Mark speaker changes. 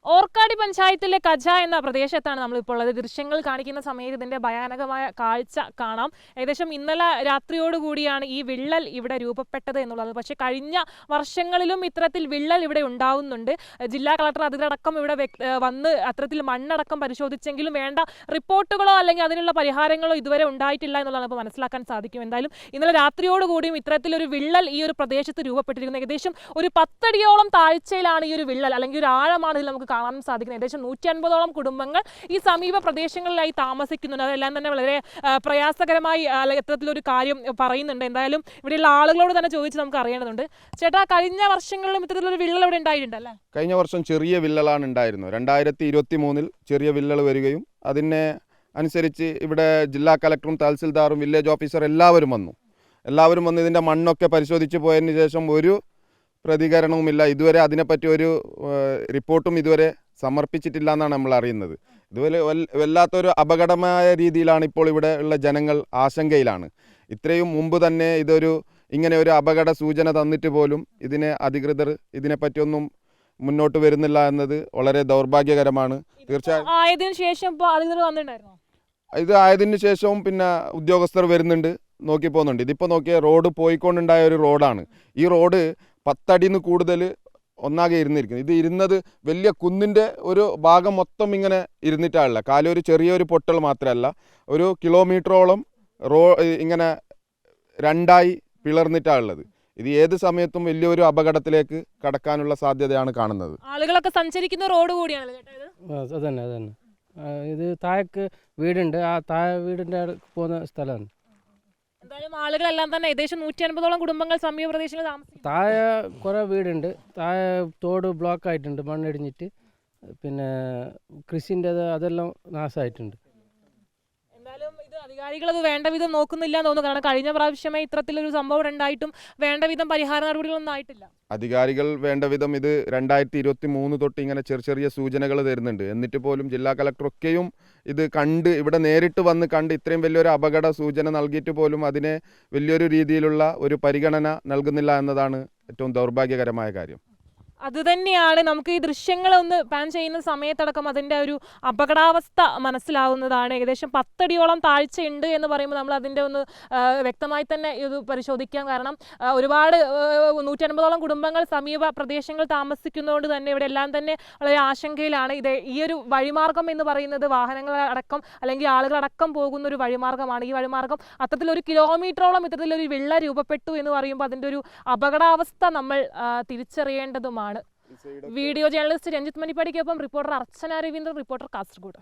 Speaker 1: ഓർക്കാടി പഞ്ചായത്തിലെ കജ എന്ന പ്രദേശത്താണ് നമ്മളിപ്പോൾ ഉള്ളത്. ദൃശ്യങ്ങൾ കാണിക്കുന്ന സമയത്ത് ഇതിന്റെ ഭയാനകമായ കാഴ്ച കാണാം. ഏകദേശം ഇന്നലെ രാത്രിയോടുകൂടിയാണ് ഈ വിള്ളൽ ഇവിടെ രൂപപ്പെട്ടത് എന്നുള്ളത്. പക്ഷേ കഴിഞ്ഞ വർഷങ്ങളിലും ഇത്തരത്തിൽ വിള്ളൽ ഇവിടെ ഉണ്ടാവുന്നുണ്ട്. ജില്ലാ കളക്ടർ അതിലടക്കം ഇവിടെ വന്ന് അത്തരത്തിൽ മണ്ണടക്കം പരിശോധിച്ചെങ്കിലും വേണ്ട റിപ്പോർട്ടുകളോ അല്ലെങ്കിൽ അതിനുള്ള പരിഹാരങ്ങളോ ഇതുവരെ ഉണ്ടായിട്ടില്ല എന്നുള്ളതാണ് ഇപ്പോൾ മനസ്സിലാക്കാൻ സാധിക്കും. എന്തായാലും ഇന്നലെ രാത്രിയോടുകൂടിയും ഇത്തരത്തിലൊരു വിള്ളൽ ഈ ഒരു പ്രദേശത്ത് രൂപപ്പെട്ടിരിക്കുന്നത്. ഏകദേശം ഒരു 10 അടിയോളം താഴ്ചയിലാണ് ഈ ഒരു വിള്ളൽ, അല്ലെങ്കിൽ ഒരു ആഴമാണ് ഇതിൽ നമുക്ക് കാണാൻ സാധിക്കുന്നത്. ഏകദേശം 150ഓളം കുടുംബങ്ങൾ ഈ സമീപ പ്രദേശങ്ങളിലായി താമസിക്കുന്നുണ്ട്. അതെല്ലാം തന്നെ വളരെ പ്രയാസകരമായി ഇത്തരത്തിലൊരു കാര്യം പറയുന്നുണ്ട്. എന്തായാലും ഇവിടെയുള്ള ആളുകളോട് തന്നെ ചോദിച്ച് നമുക്ക് അറിയേണ്ടതുണ്ട്. ചേട്ടാ, കഴിഞ്ഞ വർഷങ്ങളിലും ഇത്തരത്തിലൊരു വിള്ളൽ ഇവിടെ ഉണ്ടായിട്ടുണ്ടല്ലേ?
Speaker 2: കഴിഞ്ഞ വർഷം ചെറിയ വിള്ളലാണ് ഉണ്ടായിരുന്നത്. 2023 ചെറിയ വിള്ളൽ വരികയും അതിനെ അനുസരിച്ച് ഇവിടെ ജില്ലാ കളക്ടറും തഹസിൽദാറും വില്ലേജ് ഓഫീസർ എല്ലാവരും വന്ന് ഇതിൻ്റെ മണ്ണൊക്കെ പരിശോധിച്ച് പോയതിന് ശേഷം ഒരു പ്രതികരണവുമില്ല. ഇതുവരെ അതിനെപ്പറ്റി ഒരു റിപ്പോർട്ടും ഇതുവരെ സമർപ്പിച്ചിട്ടില്ല എന്നാണ് നമ്മൾ അറിയുന്നത്. ഇതുപോലെ വല്ലാത്തൊരു അപകടമായ രീതിയിലാണ് ഇപ്പോൾ ഇവിടെ ഉള്ള ജനങ്ങൾ ആശങ്കയിലാണ്. ഇത്രയും മുമ്പ് തന്നെ ഇങ്ങനെ ഒരു അപകട സൂചന തന്നിട്ട് പോലും അധികൃതർ ഇതിനെപ്പറ്റിയൊന്നും മുന്നോട്ട് വരുന്നില്ല എന്നത് വളരെ ദൗർഭാഗ്യകരമാണ്. തീർച്ചയായും ഇത് ആയതിനു ശേഷവും പിന്നെ ഉദ്യോഗസ്ഥർ വരുന്നുണ്ട്, നോക്കി പോകുന്നുണ്ട്. ഇതിപ്പോൾ നോക്കിയ റോഡ് പോയിക്കൊണ്ടുണ്ടായ ഒരു റോഡാണ്. ഈ റോഡ് 10 അടിയിൽ നിന്ന് കൂടുതൽ ഒന്നാകെ ഇരുന്നിരിക്കുന്നത്. ഇത് ഇരുന്നത് വലിയ കുന്നിൻ്റെ ഒരു ഭാഗം മൊത്തം ഇങ്ങനെ ഇരുന്നിട്ടാണല്ല, കാലൊരു ചെറിയൊരു പൊട്ടൽ മാത്രമല്ല, ഒരു കിലോമീറ്ററോളം ഇങ്ങനെ രണ്ടായി പിളർന്നിട്ടാണുള്ളത്. ഇത് ഏത് സമയത്തും വലിയൊരു അപകടത്തിലേക്ക് കടക്കാനുള്ള സാധ്യതയാണ് കാണുന്നത്.
Speaker 1: ആളുകളൊക്കെ സഞ്ചരിക്കുന്ന റോഡ് കൂടിയാണ്.
Speaker 3: അതന്നെ ഇത് താഴേക്ക് വീടുണ്ട്, ആ താഴെ വീടിൻ്റെ പോകുന്ന സ്ഥലമാണ്.
Speaker 1: എന്തായാലും ആളുകളെല്ലാം തന്നെ ഏകദേശം 150ഓളം കുടുംബങ്ങൾ സമീപ പ്രദേശങ്ങളിൽ താമസിക്കും.
Speaker 3: താഴെ കുറേ വീടുണ്ട്. താഴെ തോട് ബ്ലോക്ക് ആയിട്ടുണ്ട്, മണ്ണിടിഞ്ഞിട്ട്. പിന്നെ കൃഷിൻ്റെത് അതെല്ലാം നാശമായിട്ടുണ്ട്.
Speaker 1: എന്തായാലും ഇത് അധികാരികൾ അത് വേണ്ട വിധം നോക്കുന്നില്ല എന്ന് തോന്നുന്നു. കാരണം കഴിഞ്ഞ പ്രാവശ്യമേ ഇത്തരത്തിലൊരു സംഭവം ഉണ്ടായിട്ടും വേണ്ട വിധം പരിഹാര നടപടികളൊന്നും ആയിട്ടില്ല.
Speaker 2: അധികാരികൾ വേണ്ട വിധം ഇത് 2023 തൊട്ട് ഇങ്ങനെ ചെറിയ സൂചനകൾ തരുന്നുണ്ട്. എന്നിട്ട് പോലും ജില്ലാ കളക്ടറൊക്കെയും ഇത് ഇവിടെ നേരിട്ട് വന്ന് കണ്ട് ഇത്രയും വലിയൊരു അപകട സൂചന നൽകിയിട്ട് പോലും അതിനെ വലിയൊരു രീതിയിലുള്ള ഒരു പരിഗണന നൽകുന്നില്ല എന്നതാണ് ഏറ്റവും ദൗർഭാഗ്യകരമായ കാര്യം.
Speaker 1: അതുതന്നെയാണ് നമുക്ക് ഈ ദൃശ്യങ്ങളൊന്ന് പാൻ ചെയ്യുന്ന സമയത്തടക്കം അതിൻ്റെ ഒരു അപകടാവസ്ഥ മനസ്സിലാവുന്നതാണ്. ഏകദേശം 10 അടിയോളം താഴ്ചയുണ്ട് എന്ന് പറയുമ്പോൾ നമ്മൾ അതിൻ്റെ ഒന്ന് വ്യക്തമായി തന്നെ ഇത് പരിശോധിക്കാം. കാരണം ഒരുപാട് 150ഓളം കുടുംബങ്ങൾ സമീപ പ്രദേശങ്ങൾ താമസിക്കുന്നതുകൊണ്ട് തന്നെ ഇവിടെ എല്ലാം തന്നെ വളരെ ആശങ്കയിലാണ്. ഈ ഒരു വഴിമാർഗം എന്ന് പറയുന്നത് വാഹനങ്ങളടക്കം അല്ലെങ്കിൽ ആളുകളടക്കം പോകുന്ന ഒരു വഴിമാർഗമാണ്. ഈ വഴിമാർഗം അത്തരത്തിലൊരു കിലോമീറ്ററോളം ഇത്തരത്തിലൊരു വിള്ള രൂപപ്പെട്ടു എന്ന് പറയുമ്പോൾ അതിൻ്റെ ഒരു അപകടാവസ്ഥ നമ്മൾ തിരിച്ചറിയേണ്ടതുമാണ്. വീഡിയോ ജേർണലിസ്റ്റ് രഞ്ജിത്ത് മണിപ്പാടിക്കൊപ്പം റിപ്പോർട്ടർ അർച്ചന രവീന്ദ്രൻ, റിപ്പോർട്ടർ കാസർഗോഡ്.